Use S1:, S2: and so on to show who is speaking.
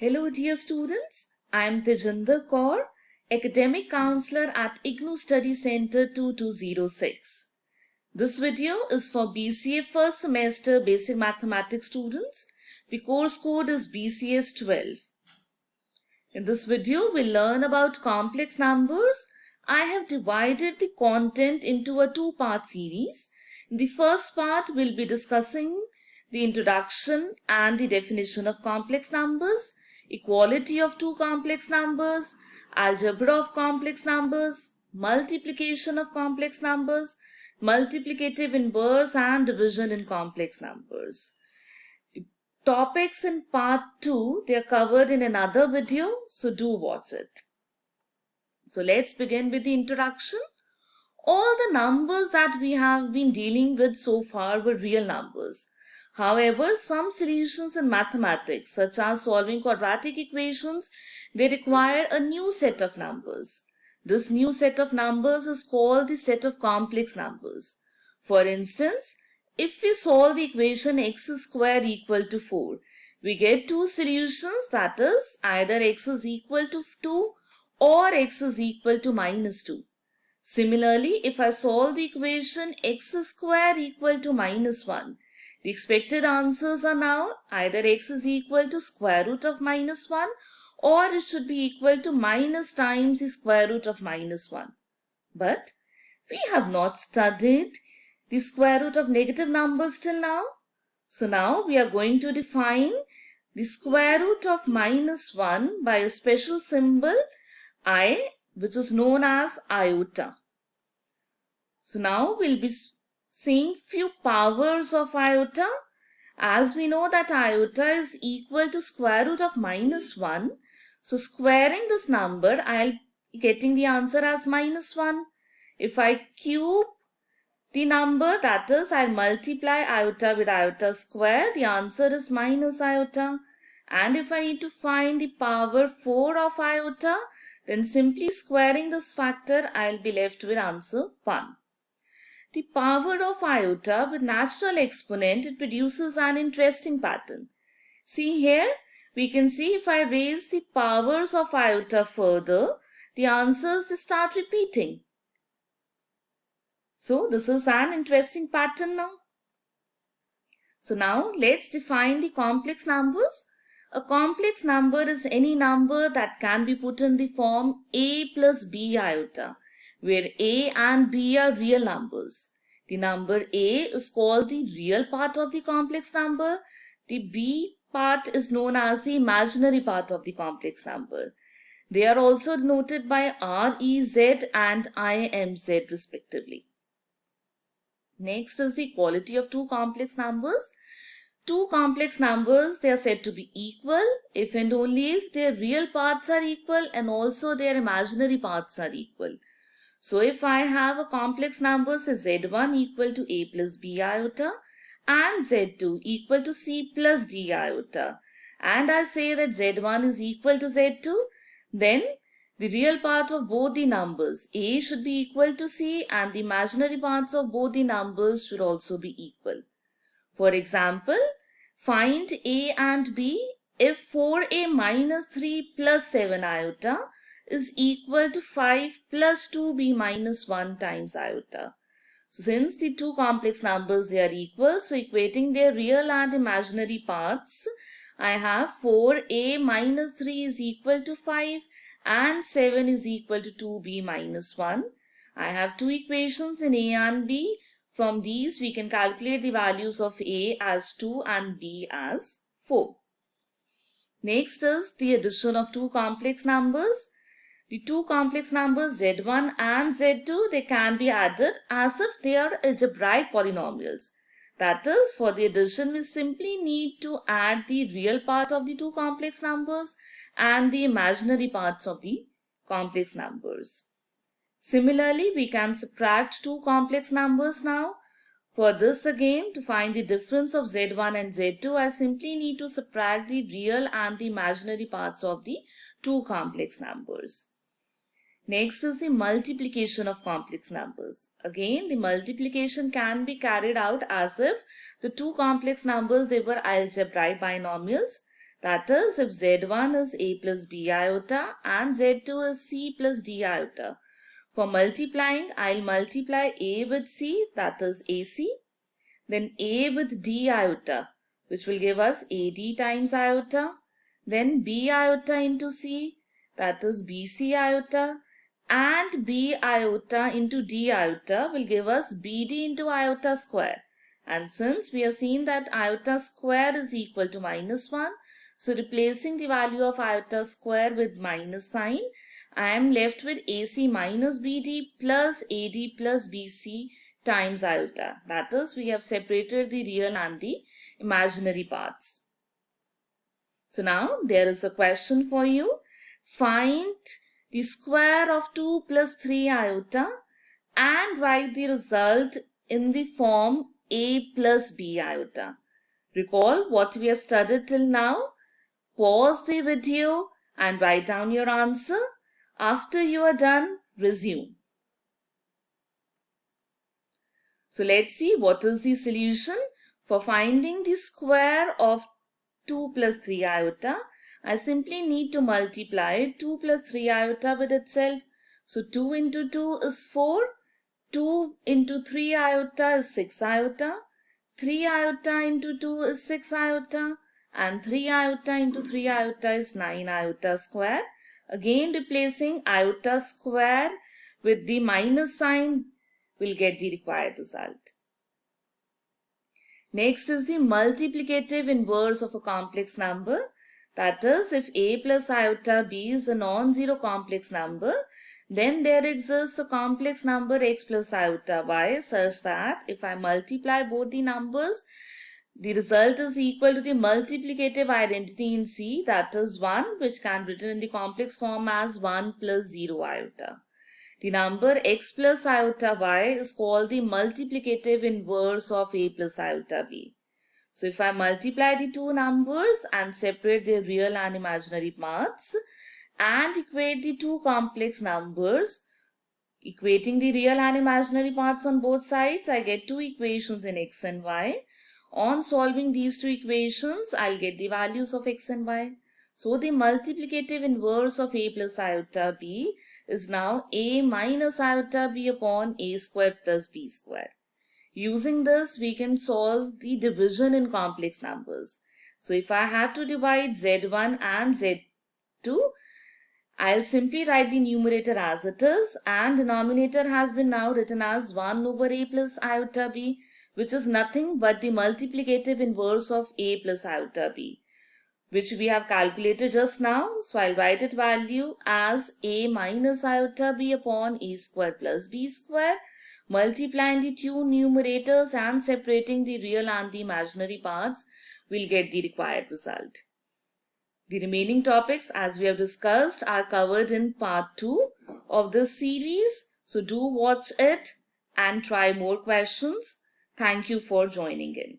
S1: Hello dear students, I am Tejinder Kaur, Academic Counselor at IGNOU Study Center 2206. This video is for BCA first semester Basic Mathematics students. The course code is BCS 12. In this video, we'll learn about complex numbers. I have divided the content into a two-part series. In the first part, we'll be discussing the introduction and the definition of complex numbers, equality of two complex numbers, algebra of complex numbers, multiplication of complex numbers, multiplicative inverse and division in complex numbers. The topics in part 2, they are covered in another video, so do watch it. So let's begin with the introduction. All the numbers that we have been dealing with so far were real numbers. However, some solutions in mathematics, such as solving quadratic equations, they require a new set of numbers. This new set of numbers is called the set of complex numbers. For instance, if we solve the equation x squared equal to 4, we get two solutions, that is, either x is equal to 2 or x is equal to minus 2. Similarly, if I solve the equation x squared equal to minus 1, the expected answers are now either x is equal to square root of minus 1 or it should be equal to minus times the square root of minus 1. But we have not studied the square root of negative numbers till now. So now we are going to define the square root of minus 1 by a special symbol I, which is known as iota. So now we'll be seeing few powers of iota. As we know that iota is equal to square root of minus 1. So squaring this number, I'll be getting the answer as minus 1. If I cube the number, that is, I'll multiply iota with iota square, the answer is minus iota. And if I need to find the power 4 of iota, then simply squaring this factor, I'll be left with answer 1. The power of iota with natural exponent, it produces an interesting pattern. See here, we can see if I raise the powers of iota further, the answers they start repeating. So this is an interesting pattern now. So now let's define the complex numbers. A complex number is any number that can be put in the form a plus b iota, where a and b are real numbers. The number a is called the real part of the complex number. The b part is known as the imaginary part of the complex number. They are also denoted by REZ and IMZ respectively. Next is the equality of two complex numbers. Two complex numbers, they are said to be equal if and only if their real parts are equal and also their imaginary parts are equal. So if I have a complex number, say z1 equal to a plus b iota and z2 equal to c plus d iota, and I say that z1 is equal to z2, then the real part of both the numbers a should be equal to c and the imaginary parts of both the numbers should also be equal. For example, find a and b if 4a minus 3 plus 7 iota is equal to 5 plus 2b minus 1 times iota. So since the two complex numbers, they are equal, so equating their real and imaginary parts, I have 4a minus 3 is equal to 5 and 7 is equal to 2b minus 1. I have two equations in a and b. From these, we can calculate the values of a as 2 and b as 4. Next is the addition of two complex numbers. The two complex numbers z1 and z2, they can be added as if they are algebraic polynomials. That is, for the addition, we simply need to add the real part of the two complex numbers and the imaginary parts of the complex numbers. Similarly, we can subtract two complex numbers now. For this again, to find the difference of z1 and z2, I simply need to subtract the real and the imaginary parts of the two complex numbers. Next is the multiplication of complex numbers. Again, the multiplication can be carried out as if the two complex numbers, they were algebraic binomials. That is, if Z1 is A plus B iota and Z2 is C plus D iota. For multiplying, I'll multiply A with C, that is AC. Then A with D iota, which will give us AD times iota. Then B iota into C, that is BC iota. And B iota into D iota will give us BD into iota square. And since we have seen that iota square is equal to -1, so replacing the value of iota square with minus sign, I am left with AC minus BD plus AD plus BC times iota. That is, we have separated the real and the imaginary parts. So now there is a question for you. Find the square of 2 plus 3 iota and write the result in the form A plus B iota. Recall what we have studied till now. Pause the video and write down your answer. After you are done, resume. So let's see what is the solution. For finding the square of 2 plus 3 iota, I simply need to multiply 2 plus 3 iota with itself. So 2 into 2 is 4. 2 into 3 iota is 6 iota. 3 iota into 2 is 6 iota. And 3 iota into 3 iota is 9 iota square. Again replacing iota square with the minus sign will get the required result. Next is the multiplicative inverse of a complex number. That is, if A plus iota B is a non-zero complex number, then there exists a complex number x plus iota y such that if I multiply both the numbers, the result is equal to the multiplicative identity in C, that is 1, which can be written in the complex form as 1 plus 0 iota. The number x plus iota y is called the multiplicative inverse of A plus iota b. So if I multiply the two numbers and separate their real and imaginary parts and equate the two complex numbers, equating the real and imaginary parts on both sides, I get two equations in x and y. On solving these two equations, I'll get the values of x and y. So the multiplicative inverse of A plus iota b is now A minus iota b upon A squared plus b squared. Using this, we can solve the division in complex numbers. So if I have to divide z1 and z2, I'll simply write the numerator as it is, and denominator has been now written as 1 over A plus iota b, which is nothing but the multiplicative inverse of A plus iota b, which we have calculated just now. So I'll write its value as A minus iota b upon A square plus b square. Multiplying the two numerators and separating the real and the imaginary parts will get the required result. The remaining topics, as we have discussed, are covered in part 2 of this series. So do watch it and try more questions. Thank you for joining in.